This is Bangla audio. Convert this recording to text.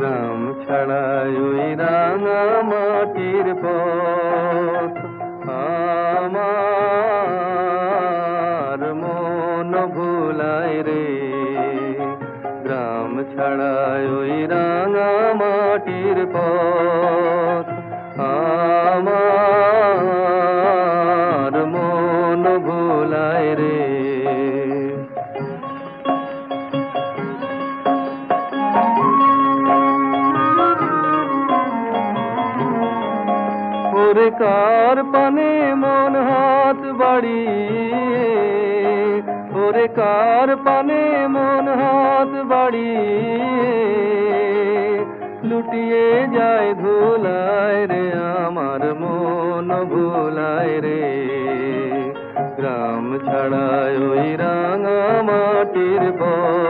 গ্রাম ছাড়াই ওই রাঙা মাটির পথ আমার মন ভুলায় রে। গ্রাম ছাড়াই ওই রাঙা মাটির পথ আমার মন ভুলায় রে। ওরে কার পানে মন হাত বাড়িয়ে, ওরে কার পানে মন হাত বাড়িয়ে লুটিয়ে যায় ধুলায় রে, আমার মন ভুলায় রে। গ্রাম ছাড়ায় ওই রাঙা মাটির পথ